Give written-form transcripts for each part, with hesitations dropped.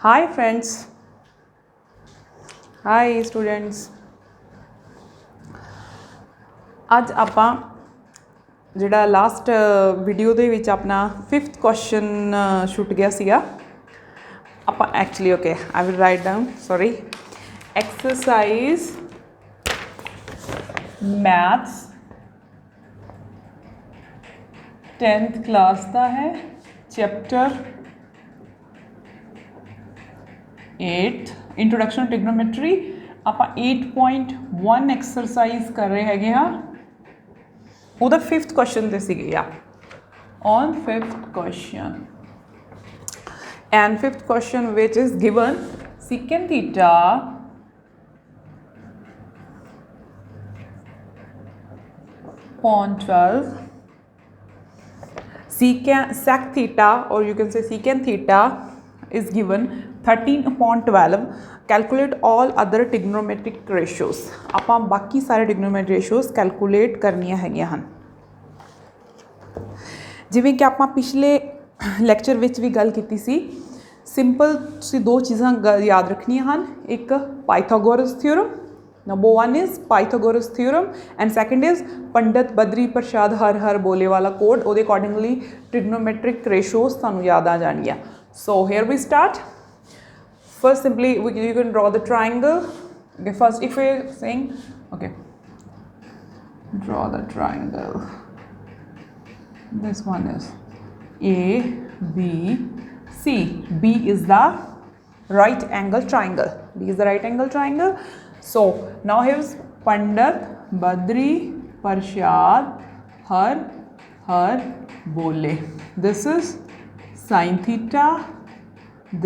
Hi friends, hi students. ਅੱਜ ਆਪਾਂ ਜਿਹੜਾ ਲਾਸਟ ਵੀਡੀਓ ਦੇ ਵਿੱਚ ਆਪਣਾ 5th ਕੁਐਸਚਨ ਛੁੱਟ ਗਿਆ ਸੀਗਾ ਆਪਾਂ actually okay I will right down sorry exercise maths 10th class का है चैप्टर 8 इंट्रोडक्शन ट्रिग्नोमेट्री आप 8.1 एक्सरसाइज कर रहे हैं हाँ वो 5th क्वेश्चन दे सी या on 5th question and 5th question which is given secant theta upon 12 sec theta or you can say secant theta is given 13 upon 12 calculate all other trigonometric ratios ਆਪਾਂ ਬਾਕੀ ਸਾਰੇ trigonometric ratios calculate ਕਰਨੀਆਂ ਹੈਗੀਆਂ ਹਨ ਜਿਵੇਂ ਕਿ ਆਪਾਂ ਪਿਛਲੇ ਲੈਕਚਰ ਵਿੱਚ ਵੀ ਗੱਲ ਕੀਤੀ ਸੀ ਸਿੰਪਲ ਤੁਸੀਂ ਦੋ ਚੀਜ਼ਾਂ ਯਾਦ ਰੱਖਣੀਆਂ ਹਨ ਇੱਕ Pythagoras theorem Number 1 is Pythagoras theorem and second is Pandit Badri Prasad Har Bole wala code ਉਹਦੇ accordingly trigonometric ratios ਤੁਹਾਨੂੰ ਯਾਦ ਆ ਜਾਣਗੀਆਂ so here we start first simply you can draw the triangle okay first if we're saying okay draw the triangle this one is A B C B is the right angle triangle B is the right angle triangle so now here's Pandit Badri Prasad Har Bole this is sin theta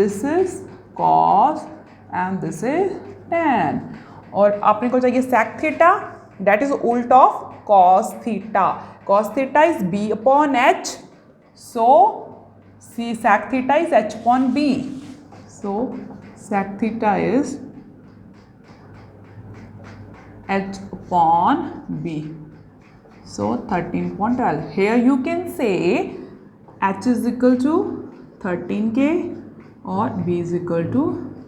this is cos and this is tan और आपने को चाहिए sec theta that is उल्ट of cos theta is b upon h so see sec theta is h upon b so sec theta is h upon b so 13.12 here you can say h is equal to 13k or b is equal to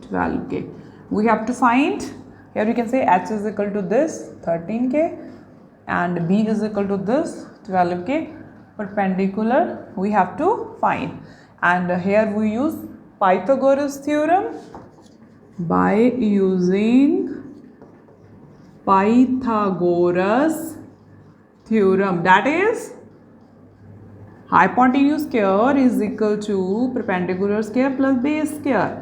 12k we have to find here you can say h is equal to this 13k and b is equal to this 12k perpendicular we have to find and here we use Pythagoras theorem by using Pythagoras theorem that is hypotenuse square is equal to perpendicular square plus base square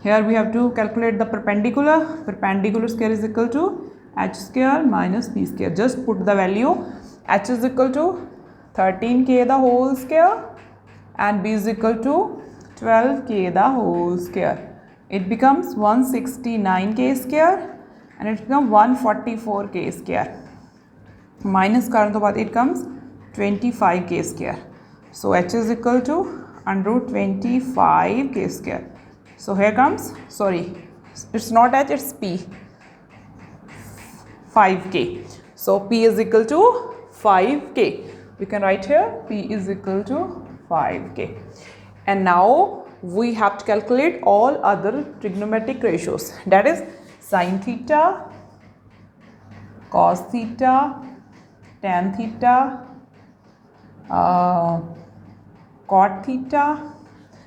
here we have to calculate the perpendicular square is equal to h square minus b square just put the value h is equal to 13k the whole square and b is equal to 12k the whole square it becomes 169k square and it becomes 144k square minus karan to baad it comes 25k square so h is equal to under root 25k square so here comes sorry it's not h it's p 5k so p is equal to 5k we can write here p is equal to 5k and now we have to calculate all other trigonometric ratios that is sin theta cos theta tan theta cot theta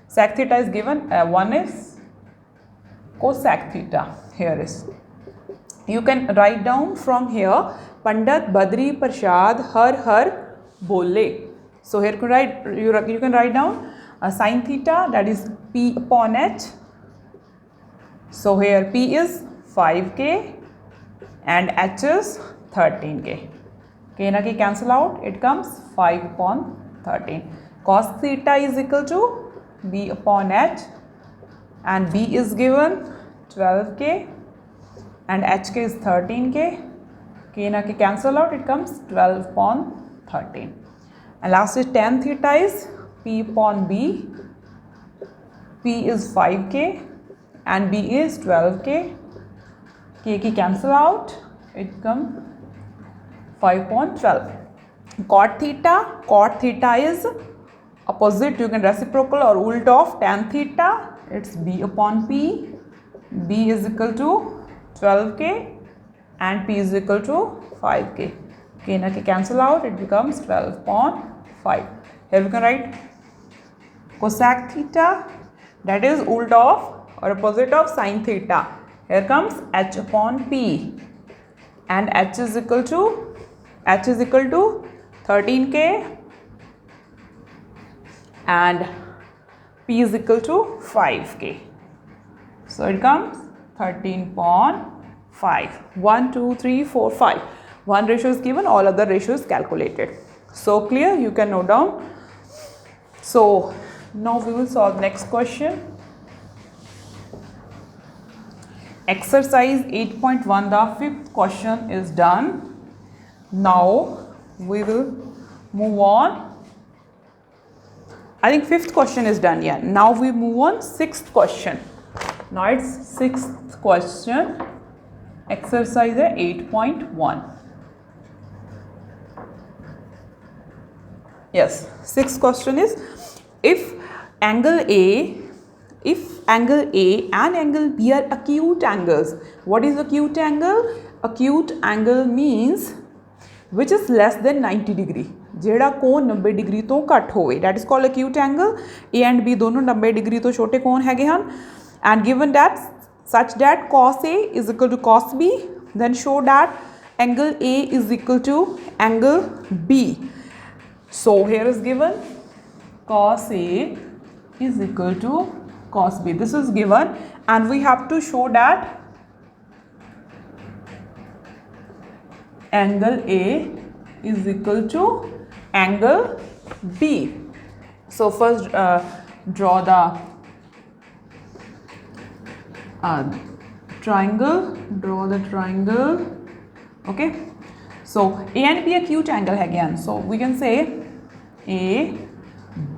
sec theta is given one is cosec theta here is you can write down from here Pandit Badri Prasad Har Bole so here you can write down sin theta that is p upon h so here p is 5k and h is 13k k na ki cancel out it comes 5 upon 13 cos theta is equal to b upon h and b is given 12k and hk is 13k k na ki cancel out it comes 12 upon 13 and last is tan theta is p upon b p is 5k and b is 12k k ki cancel out it comes 5.12 cot theta is opposite you can reciprocal or ult of tan theta it's B upon P. B is equal to 12K and P is equal to 5K. K na K cancel out, it becomes 12 upon 5. Here we can write cosec theta, that is ulta of or opposite of sin theta. Here comes H upon P and H is equal to 13K and P is equal to 5K. So it comes 13 upon 5. 1, 2, 3, 4, 5. One ratio is given, all other ratios calculated. So clear, you can note down. So now we will solve next question. Exercise 8.1, the fifth question is done. Now we will move on. I think fifth question is done, yeah. Now we move on sixth question. Now it's sixth question, exercise 8.1. Yes, sixth question is if angle A and angle B are acute angles. What is acute angle? Acute angle means which is less than 90 degree. जेड़ा कोण 90 degree तो घट होवे, that is called acute angle. A and B दोनों 90 degree तो छोटे कोण हैगे हन. And given that such that cos A is equal to cos B, then show that angle A is equal to angle B. So here is given cos A is equal to cos B. This is given and we have to show that angle A is equal to angle B. So first draw the triangle. Draw the triangle. Okay. So A and B acute angle है again. So we can say A,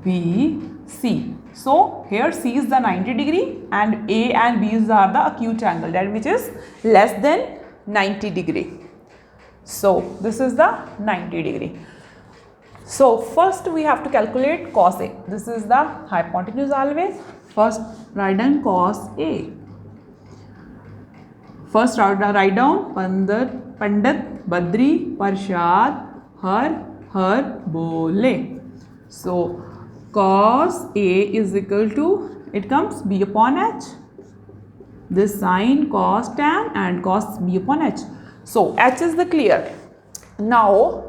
B, C. So here C is the 90 degree and A and B are the acute angle, that which is less than 90 degree. So this is the 90 degree. So first we have to calculate cos A. This is the hypotenuse always. First write down cos A. First write down Pandit, Badri, Parshad, Har, Bole. So cos A is equal to, it comes B upon H. This sine, cos, tan and cos B upon H. So H is the clear. Now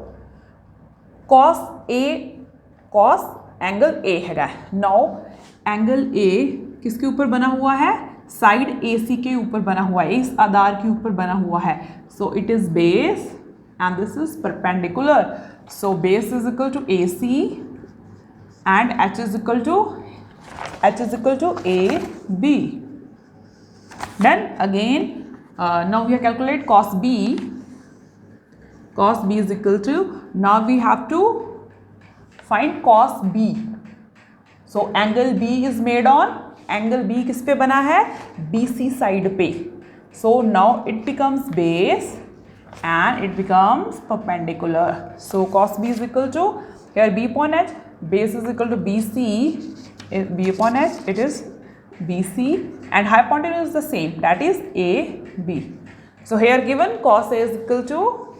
cos angle A है. Now angle A किसके ऊपर बना हुआ है? Side AC के ऊपर बना हुआ है, इस आधार के ऊपर बना हुआ है. So it is base and this is perpendicular. So base is equal to AC and H is equal to AB. Then again now we calculate cos B. Cos B is equal to, now we have to find cos B. So angle B is made on, angle B किस पे बना है? BC side पे. So now it becomes base and it becomes perpendicular. So cos B is equal to, here B upon H, base is equal to BC, B upon H, it is BC and hypotenuse is the same, that is AB. So here given cos A is equal to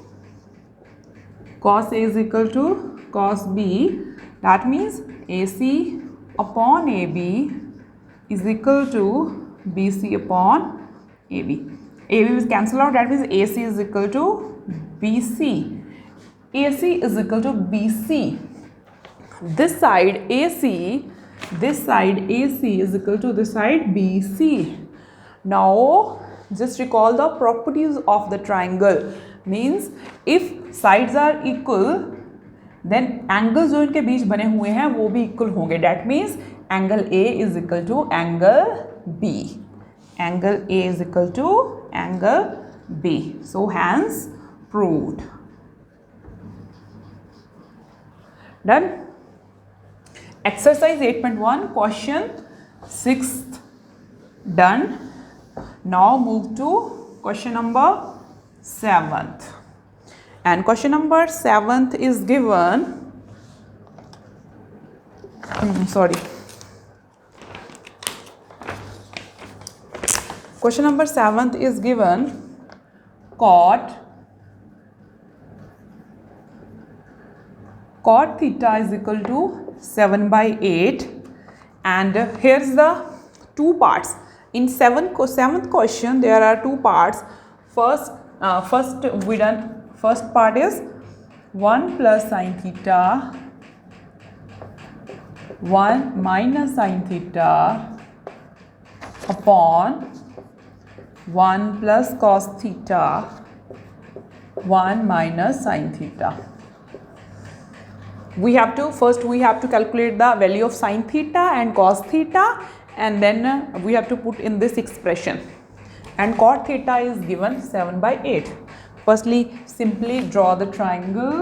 cos B, that means AC upon AB is equal to BC upon AB. AB is cancelled out, that means AC is equal to BC. AC is equal to BC. This side AC is equal to this side BC. Now just recall the properties of the triangle. Means if sides are equal, then angles जो इनके बीच बने हुए हैं वो भी equal होंगे. That means angle A is equal to angle B. Angle A is equal to angle B. So hence proved. Done. Exercise 8.1 question 6th done. Now move to question number 7th. And question number 7th is given. Question number 7 is given cot theta is equal to 7/8, and here's the two parts. In seventh question there are two parts. First part is 1 plus sin theta 1 minus sin theta upon 1 plus cos theta 1 minus sin theta. We have to calculate the value of sin theta and cos theta, and then we have to put in this expression, and cot theta is given 7/8. Firstly, simply draw the triangle.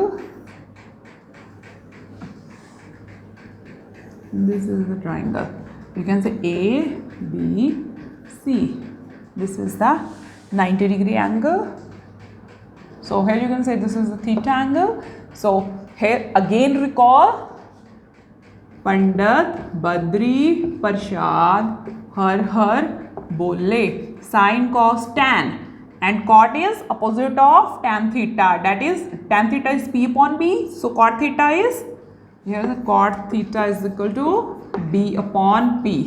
This is the triangle. You can say A, B, C. This is the 90-degree angle. So here you can say this is the theta angle. So here again recall Pandit Badri Prasad har bole, sin cos tan, and cot is opposite of tan theta, that is tan theta is P upon B. So cot theta is, here the cot theta is equal to B upon P.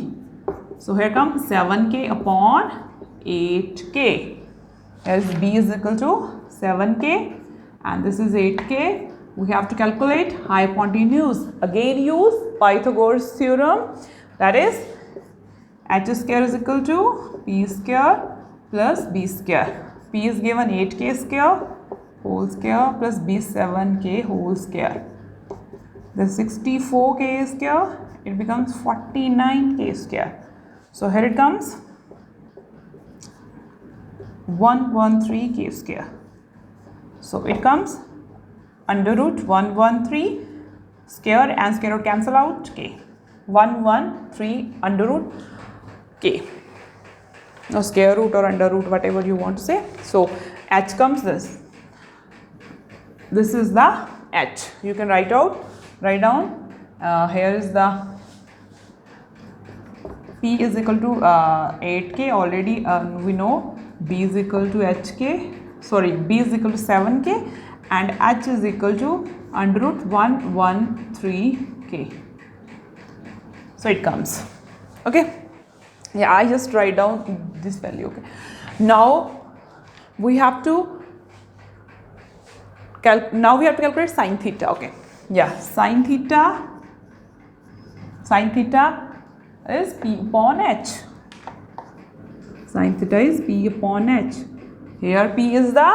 So here comes 7k upon 8k. As B is equal to 7k and this is 8k. We have to calculate hypotenuse. Again use Pythagoras theorem, that is h square is equal to p square plus b square. P is given 8k square whole square plus b 7k whole square. The 64k square, it becomes 49k square. So here it comes 113k square. So it comes under root 113 square and square root cancel out k. 113 under root k. Now square root or under root, whatever you want to say. So h comes this. This is the h. You can write down. Here is the p is equal to 8k. Already we know b is equal to b is equal to 7k. And h is equal to under root 113k. So it comes. Okay. Yeah, I just write down this value. Okay. Now we have to calculate sin theta. Okay. Yeah, sin theta is p upon h. Sin theta is p upon h. Here p is the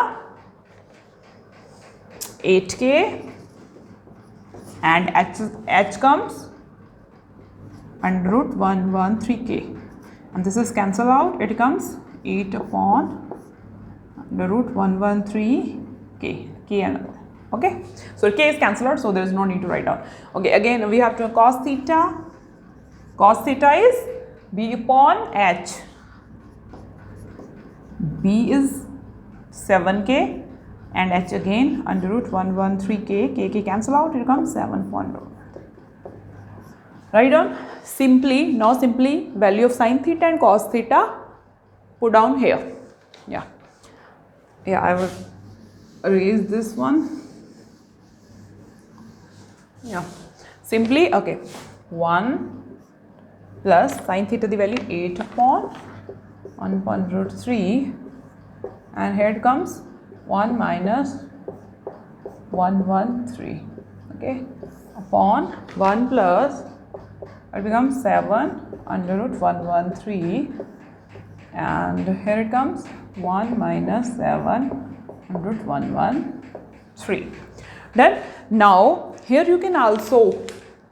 8k and h comes under root 113k, and this is cancel out. It comes 8 upon under root 113k. K and okay. So k is cancelled out, so there is no need to write down. Okay. Again we have to cos theta. Cos theta is b upon h. B is 7k. And h again under root 113k, k cancel out, it becomes 7.1. Write down simply, now simply value of sin theta and cos theta put down here. Yeah, I will erase this one. Yeah, simply, okay, 1 plus sin theta the value 8 upon 1.3, and here it comes 1 minus 113, okay, upon 1 plus, it becomes 7 under root 113, and here it comes 1 minus 7 under root 113. Then now here you can also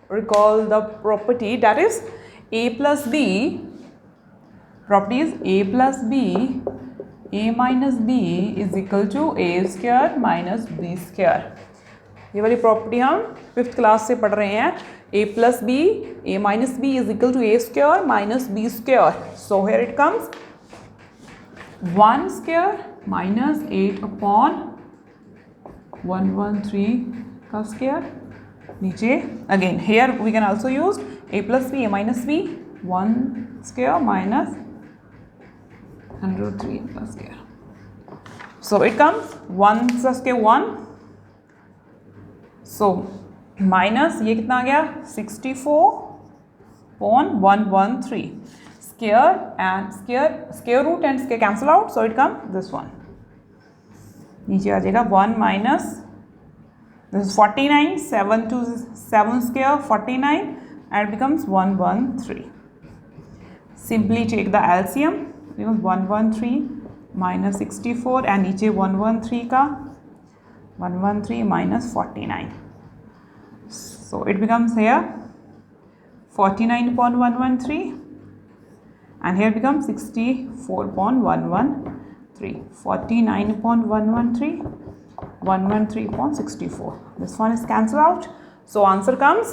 recall the property, that is a plus b. Property is a plus b, a minus b is equal to a square minus b square. ये वाली property हम 5th class से पढ़ रहे हैं. a plus b, a minus b is equal to a square minus b square. So here it comes 1 square minus 8 upon 113 का square. नीचे again here we can also use a plus b, a minus b, 1 square minus 103 plus square. So it comes 1 plus square 1. So minus ये कितना आ गया 64/113 square and square root and square cancel out, so it comes this one. नीचे आ जाएगा 1 minus this is 49, 7 to 7 square 49 and it becomes 113. Simply take the LCM, becomes 113 minus 64 and नीचे 113 का 113 minus 49. So it becomes here 49/113 and here becomes 64/113. 49/113, 113/64. This one is cancelled out. So answer comes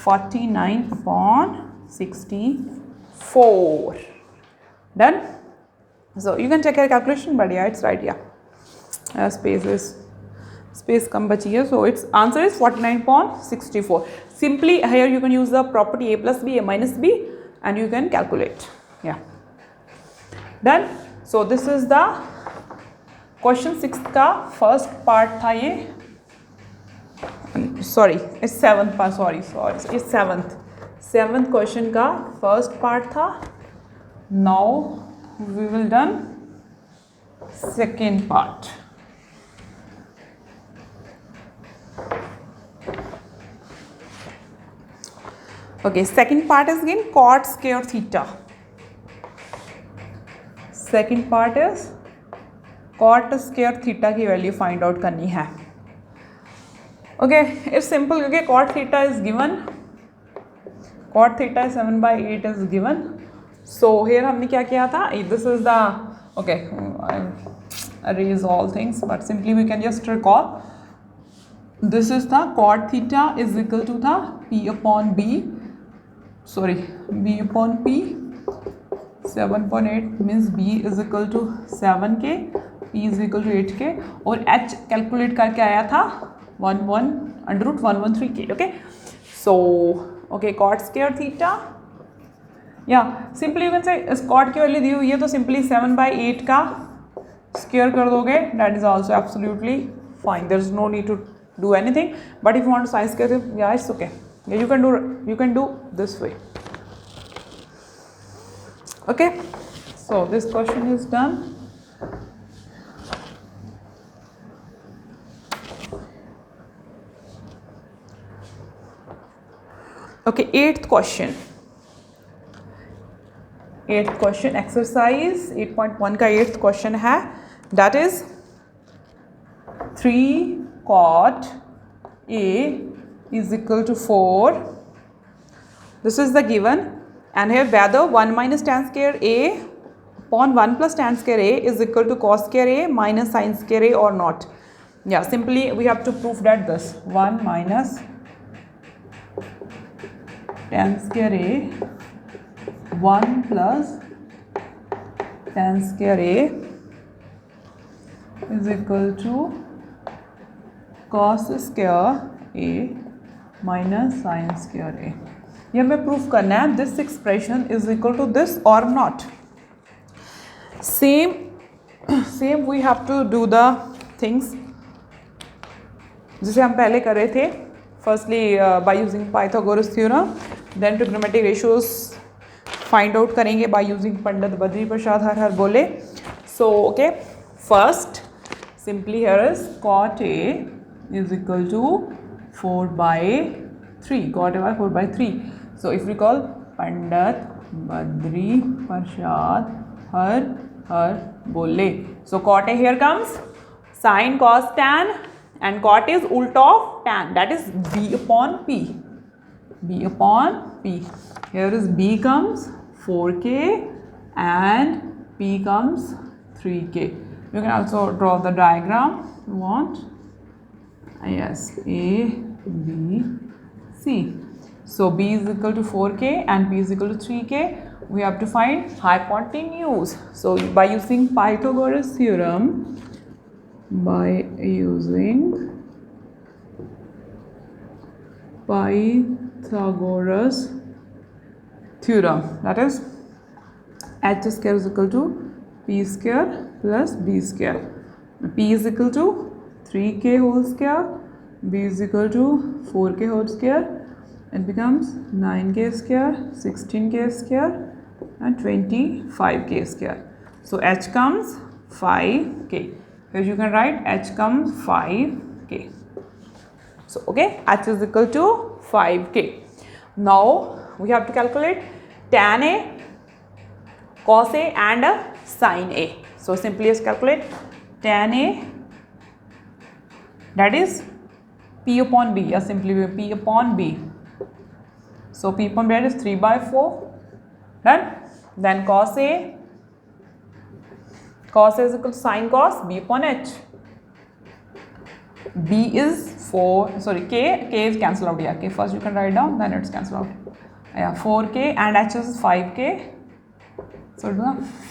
49/64. Done? So you can check your calculation, but yeah, it's right. Yeah, space कम बची है, so its answer is 49/64. Simply here you can use the property a plus b, a minus b, and you can calculate. Yeah, done. So this is the question 6 का first part था ये. Sorry, it's 7th part. Sorry, it's 7th question का first part था. Now we will done second part. Okay, second part is again cot square theta. Second part is cot square theta की value find out करनी है. Okay, it's simple क्योंकि cot theta is given. Cot theta 7/8 is given. So here हमने क्या किया था? This is the okay. I erase all things, but simply we can just recall. This is the cot theta is equal to the p upon b. Sorry, b upon p. 7.8 means b is equal to 7k, p is equal to 8k, और h calculate करके आया था 1/√113k. Okay, so okay, cot square theta. Yeah, simply you can say इस cot की value दी हुई है तो simply 7/8 का स्क्वायर कर दोगे. That is also absolutely fine. There is no need to do anything. But if you want to sin square, yeah, it's okay. Yeah, you can do this way. Okay, so this question is done. Okay, eighth question exercise 8.1 का eighth question है, that is 3 cot A is equal to 4. This is the given, and here whether 1 minus tan square A upon 1 plus tan square A is equal to cos square A minus sin square A or not. Yeah, simply we have to prove that this 1 minus tan square A 1 plus tan square A is equal to cos square A minus sin square A. ये हमें proof करना है this expression is equal to this और not. Same we have to do the things जिसे हम पहले कर रहे थे. Firstly by using Pythagoras theorem, then trigonometric ratios find out करेंगे बाय यूजिंग पंडित बद्री प्रसाद हर बोले. So okay, first simply here is cot A is equal to 4/3. cot A by 4/3. So if we call Pandit Badri Prasad Har Bole. So cot A here comes sin cos tan, and cot is ulta of tan, that is b upon p. Here is b comes 4k and p comes 3k. You can also draw the diagram you want. Yes, A, B, C. So b is equal to 4k and p is equal to 3k. We have to find hypotenuse. So by using Pythagoras theorem, that is h square is equal to p square plus b square. p is equal to 3k whole square, b is equal to 4k whole square. It becomes 9k square, 16k square and 25k square. So h comes 5k. Here you can write h comes 5k. So okay, h is equal to 5k. Now we have to calculate tan a, cos a and sin a. So simply just calculate tan a, that is p upon b, or simply p upon b. So p upon b is 3 by 4. Done. Then cos a is equal to sin cos b upon h. b is 4, sorry, k is cancel out. Yeah, k first you can write down, then it's cancel out. Yeah, 4k and h is 5k. So it's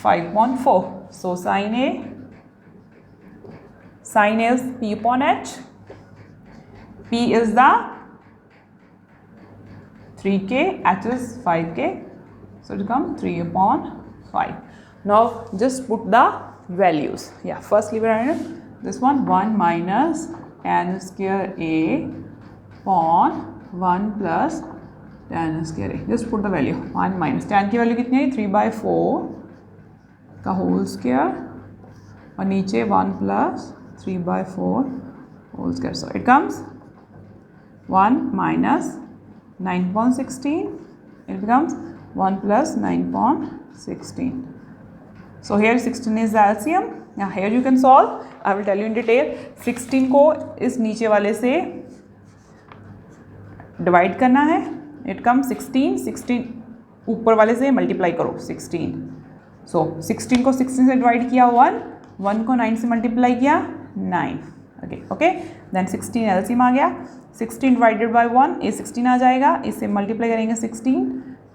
5.4. So sin a is p upon h. p is the 3k, h is 5k. So it becomes 3 upon 5. Now just put the values. Yeah, firstly we are this one 1 minus tan square a upon 1 plus tan square a. Just put the value 1 minus tan की value कितनी है 3 by 4 का whole square और नीचे 1 plus 3 by 4 whole square. So it comes 1 minus 9.16. It becomes 1 plus 9.16. So here 16 is the LCM. Now here you can solve. I will tell you in detail. 16 को इस नीचे वाले से डिवाइड करना है. It comes 16 ऊपर वाले से मल्टीप्लाई करो 16. So 16 को 16 से डिवाइड किया 1 को 9 से मल्टीप्लाई किया 9. Okay. Then 16 LCM आ गया. 16 डिवाइडेड बाय 1 ये 16 आ जाएगा. इससे मल्टीप्लाई करेंगे 16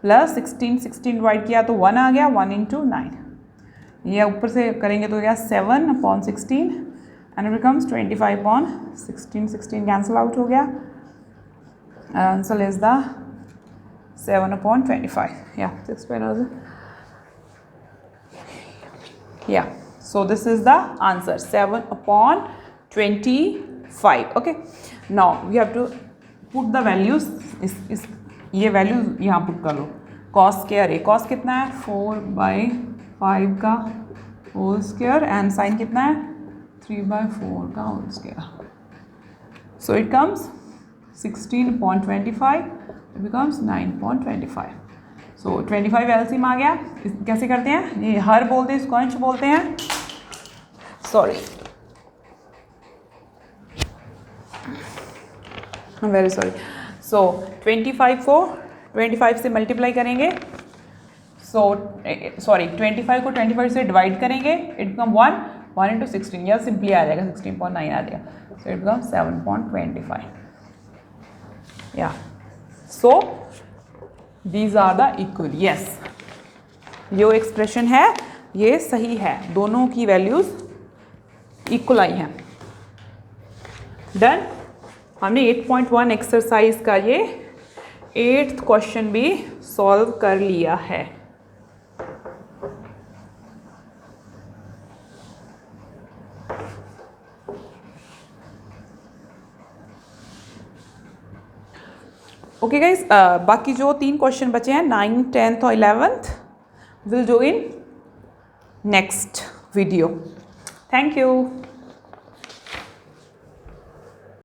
प्लस 16 डिवाइड किया तो 1 आ गया. 1 into 9. ये ऊपर से करेंगे तो क्या 7 upon 16 and it becomes 25 upon 16. 16 cancel out हो गया. Answer is the 7 upon 25. Yeah, this one. Yeah, so this is the answer 7 upon 25. Okay, now we have to put the values. इस ये वैल्यू यहाँ पुट कर लो. cos square ए, cos कितना है 4 by 5 का whole square and sign कितना है 3 by 4 का whole square. So it comes 16.25. It becomes 9.25. So 25 LCM आ गया. कैसे करते हैं, ये हर बोलते हैं, इसको अंश बोलते हैं. Sorry, very sorry. सो 25 को 25 से मल्टीप्लाई करेंगे. सो सॉरी 25 को 25 से डिवाइड करेंगे. It become 1 into 16. या सिंपली आ जाएगा 16.9 आ जाएगा. So it become 7.25. या so these are the equal. Yes, जो एक्सप्रेशन है ये सही है. दोनों की वैल्यूज इक्वल आई हैं. डन. हमने 8.1 एक्सरसाइज का ये 8th क्वेश्चन भी सॉल्व कर लिया है. ओके गाइज, बाकी जो 3 क्वेश्चन बचे हैं 9th, 10th और 11th will do in next video. Thank you.